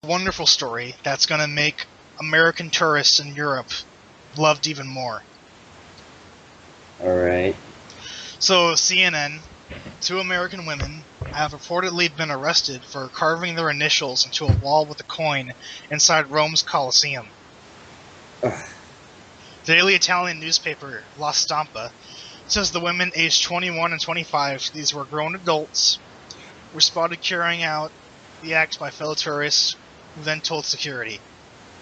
wonderful story that's going to make American tourists in Europe loved even more. Alright. So, CNN, two American women have reportedly been arrested for carving their initials into a wall with a coin inside Rome's Colosseum. Ugh. The daily Italian newspaper La Stampa says the women aged 21 and 25, these were grown adults, were spotted carrying out the act by fellow tourists who then told security.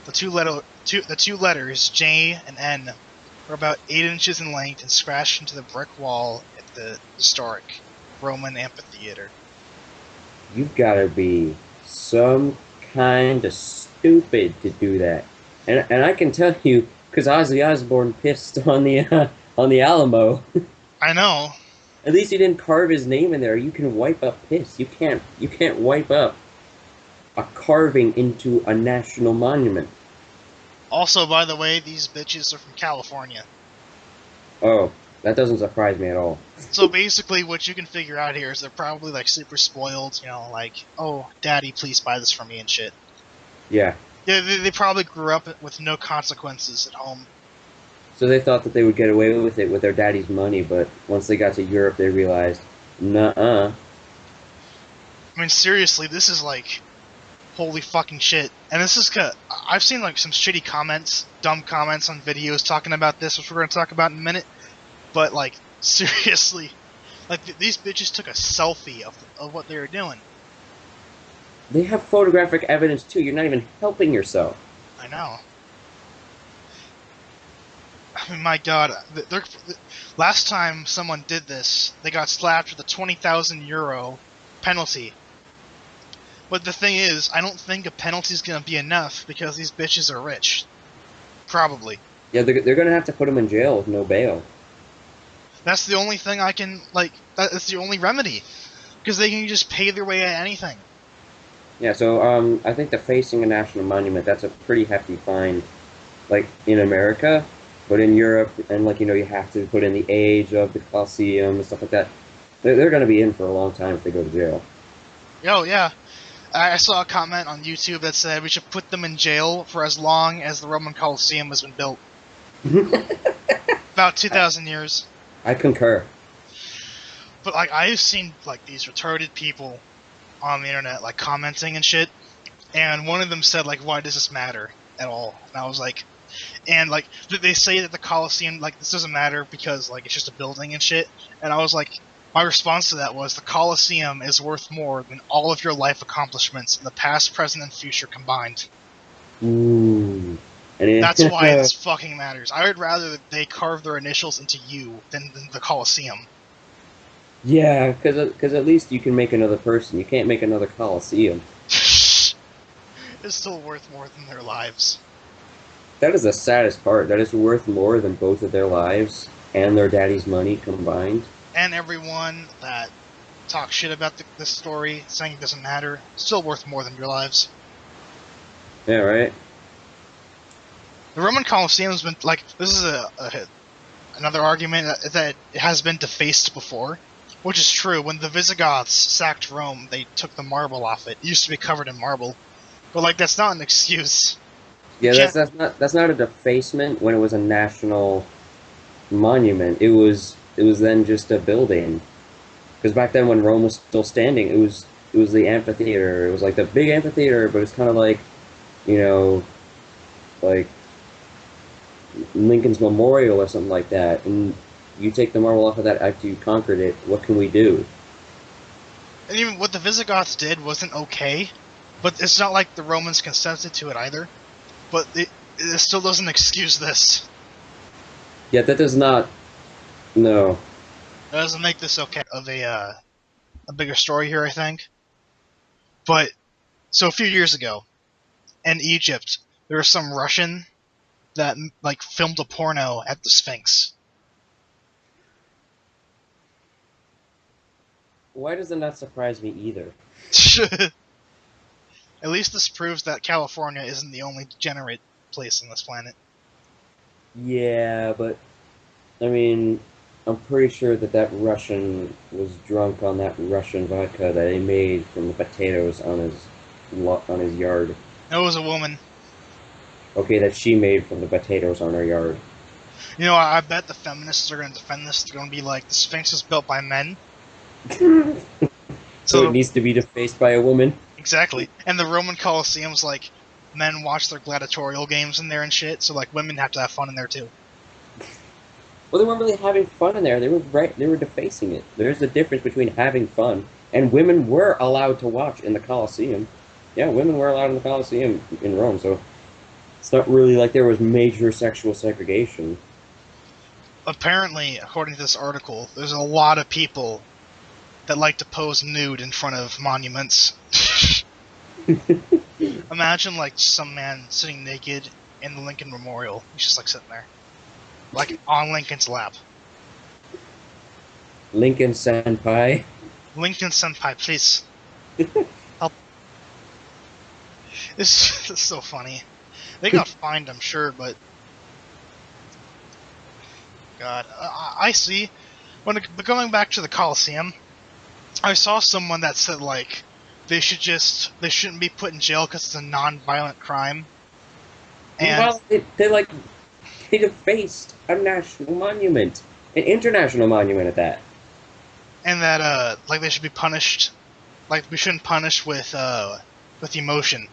The two letters, J and N, were about 8 inches in length and scratched into the brick wall at the historic Roman amphitheater. You've gotta be some kind of stupid to do that. And I can tell you, because Ozzy Osbourne pissed on the Alamo. I know. At least he didn't carve his name in there. You can wipe up piss. You can't wipe up a carving into a national monument. Also, by the way, these bitches are from California. Oh, that doesn't surprise me at all. So basically, what you can figure out here is they're probably like super spoiled, like, oh, daddy, please buy this for me and shit. Yeah. Yeah, they probably grew up with no consequences at home. So they thought that they would get away with it with their daddy's money, but once they got to Europe, they realized, nuh-uh. I mean, seriously, this is like, holy fucking shit. And this is I've seen like some shitty comments, dumb comments on videos talking about this, which we're going to talk about in a minute. But like, seriously, like these bitches took a selfie of what they were doing. They have photographic evidence too. You're not even helping yourself. I know. I mean, my god, last time someone did this, they got slapped with a 20,000 euro penalty. But the thing is, I don't think a penalty's gonna be enough because these bitches are rich. Probably. Yeah, they're gonna have to put them in jail with no bail. That's the only thing I can, that's the only remedy. Because they can just pay their way at anything. Yeah, so I think defacing a national monument, that's a pretty hefty fine, like in America, but in Europe, and you have to put in the age of the Colosseum and stuff like that. They're going to be in for a long time if they go to jail. Oh, yeah. I saw a comment on YouTube that said we should put them in jail for as long as the Roman Colosseum has been built. About 2,000 years. I concur. But I've seen these retarded people on the internet commenting and shit, and one of them said why does this matter at all? And I was like, and they say that the Colosseum this doesn't matter because it's just a building and shit, and I was like, my response to that was the Colosseum is worth more than all of your life accomplishments in the past, present, and future combined. Ooh. That's why this fucking matters. I would rather that they carve their initials into you than the Colosseum. Yeah, because at least you can make another person. You can't make another Colosseum. It's still worth more than their lives. That is the saddest part. That is worth more than both of their lives and their daddy's money combined. And everyone that talks shit about this story, saying it doesn't matter, still worth more than your lives. Yeah, right? The Roman Colosseum has been, this is another argument that it has been defaced before. Which is true. When the Visigoths sacked Rome, they took the marble off it. It used to be covered in marble. But that's not an excuse. Yeah, that's not a defacement when it was a national monument. It was then just a building. Because back then when Rome was still standing, it was the amphitheater. It was the big amphitheater, but it's kind of like Lincoln's Memorial or something like that. And you take the marble off of that after you conquered it, what can we do? And even what the Visigoths did wasn't okay, but it's not like the Romans consented to it either. But it still doesn't excuse this. Yeah, that does not... No. That doesn't make this okay of a bigger story here, I think. But, so a few years ago, in Egypt, there was some Russian that, filmed a porno at the Sphinx. Why does it not surprise me either? At least this proves that California isn't the only degenerate place on this planet. Yeah, but I mean, I'm pretty sure that Russian was drunk on that Russian vodka that he made from the potatoes on his yard. It was a woman. Okay, that she made from the potatoes on her yard. You know, I bet the feminists are going to defend this. They're going to be like, the Sphinx is built by men. So it needs to be defaced by a woman? Exactly. And the Roman Colosseum's like, men watch their gladiatorial games in there and shit, so like women have to have fun in there too. Well, they weren't really having fun in there. They were defacing it. There's a difference between having fun and women were allowed to watch in the Colosseum. Yeah, women were allowed in the Colosseum in Rome, so it's not really like there was major sexual segregation. Apparently, according to this article, there's a lot of people that like to pose nude in front of monuments. Imagine like some man sitting naked in the Lincoln Memorial. He's just like sitting there, like on Lincoln's lap. Lincoln Senpai. Lincoln Senpai, please help. This is so funny. They got fined, I'm sure, but God, I see. But going back to the Coliseum, I saw someone that said like they shouldn't be put in jail because it's a non-violent crime. And well, they defaced a national monument, an international monument at that. And that like they should be punished, like we shouldn't punish with emotion.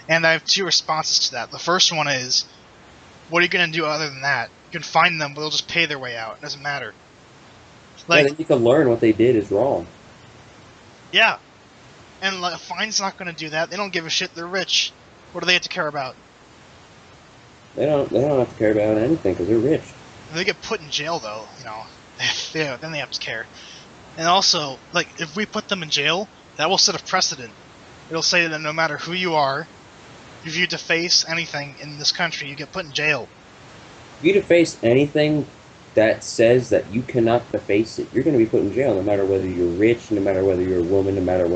And I have two responses to that. The first one is, what are you gonna do other than that? You can fine them, but they'll just pay their way out. It doesn't matter. Like, yeah, then you can learn what they did is wrong. Yeah, and like, a fine's not gonna do that. They don't give a shit. They're rich. What do they have to care about? They don't have to care about anything because they're rich. If they get put in jail, though, you know, then they have to care. And also, like, if we put them in jail, that will set a precedent. It'll say that no matter who you are, if you deface anything in this country, you get put in jail. If you deface anything that says that you cannot deface it, you're going to be put in jail no matter whether you're rich, no matter whether you're a woman, no matter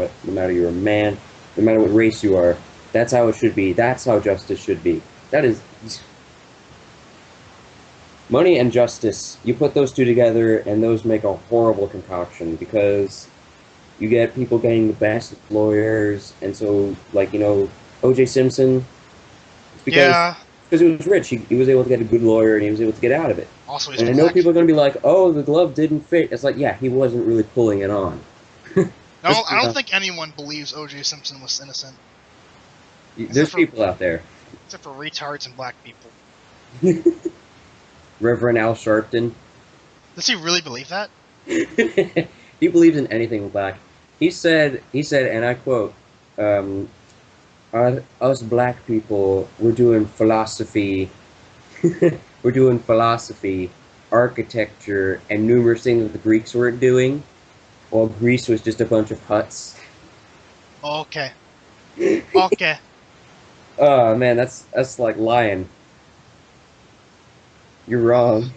you're a man, no matter what race you are. That's how it should be. That's how justice should be. That is... Money and justice, you put those two together and those make a horrible concoction because you get people getting the best lawyers, and so, like, you know, O.J. Simpson, it's because he was rich, he was able to get a good lawyer and he was able to get out of it. Also, he's and black. I know people are going to be like, oh, the glove didn't fit. It's like, yeah, he wasn't really pulling it on. No, I don't think anyone believes O.J. Simpson was innocent. There's people out there. Except for retards and black people. Reverend Al Sharpton. Does he really believe that? He believes in anything black. He said, and I quote, us black people, we're doing philosophy, we're doing philosophy, architecture, and numerous things that the Greeks weren't doing, while Greece was just a bunch of huts. Okay. Okay. Oh man, that's like lying. You're wrong.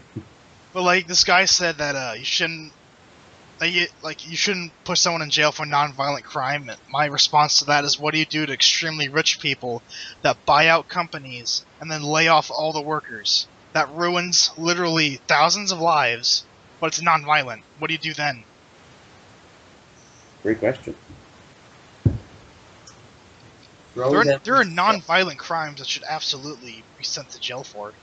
But like this guy said that you shouldn't you shouldn't put someone in jail for non-violent crime. My response to that is, what do you do to extremely rich people that buy out companies and then lay off all the workers? That ruins literally thousands of lives, but it's non-violent. What do you do then? Great question. There are non-violent crimes that should absolutely be sent to jail for.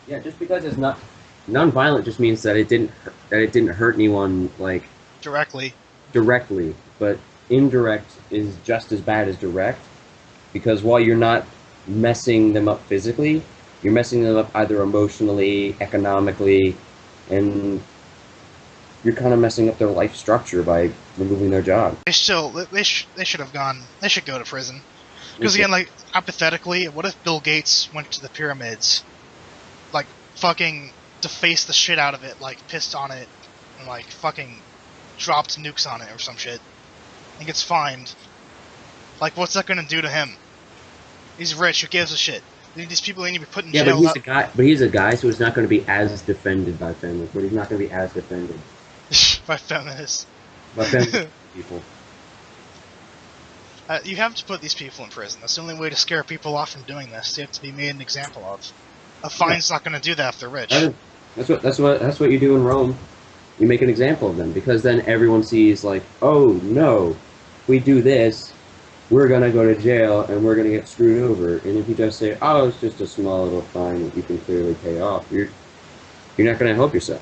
Yeah, just because it's not non-violent just means that it didn't hurt anyone like directly, but indirect is just as bad as direct, because while you're not messing them up physically, you're messing them up either emotionally, economically, and you're kind of messing up their life structure by removing their job. They should have gone. They should go to prison. Because again, like, hypothetically, what if Bill Gates went to the pyramids, like, fucking defaced the shit out of it, like, pissed on it, and, like, fucking dropped nukes on it or some shit, and gets fined? Like, what's that gonna do to him? He's rich, who gives a shit? These people need to be put in jail. Yeah, but he's a guy, so he's not going to be as defended by feminists, but he's not going to be as defended. By feminists. By feminist people. You have to put these people in prison. That's the only way to scare people off from doing this. They have to be made an example of. A fine's not going to do that if they're rich. That's what you do in Rome. You make an example of them, because then everyone sees, like, oh no, if we do this, we're gonna go to jail and we're gonna get screwed over. And if you just say, oh, it's just a small little fine that you can clearly pay off, you're not gonna help yourself.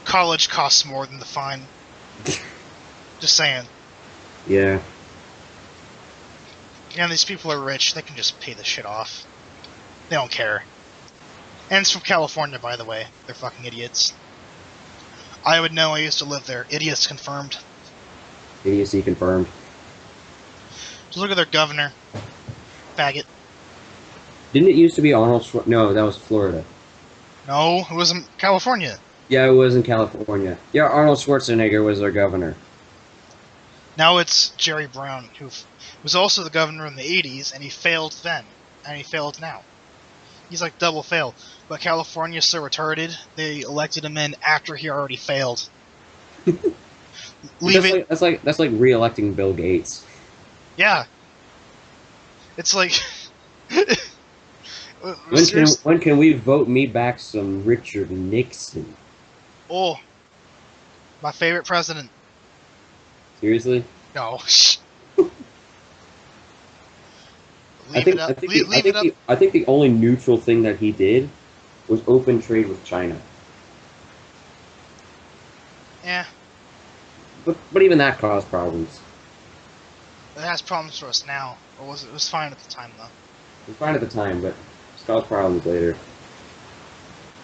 College costs more than the fine. Just saying. Yeah. And these people are rich. They can just pay the shit off. They don't care. And it's from California, by the way. They're fucking idiots. I would know. I used to live there. Idiots confirmed. Idiocy confirmed. Just look at their governor. Faggot. Didn't it used to be Arnold Schwarzenegger? No, that was Florida. No, it was in California. Yeah, it was in California. Yeah, Arnold Schwarzenegger was their governor. Now it's Jerry Brown, who was also the governor in the 80s, and he failed then. And he failed now. He's like double failed. But California's so retarded, they elected him in after he already failed. Leave it. That's like re-electing Bill Gates. Yeah. It's like. When can we vote me back some Richard Nixon? Oh, my favorite president. Seriously? No. I think the only neutral thing that he did was open trade with China. Yeah. But even that caused problems. It has problems for us now. Or was it was fine at the time though. It was fine at the time, but it's caused problems later.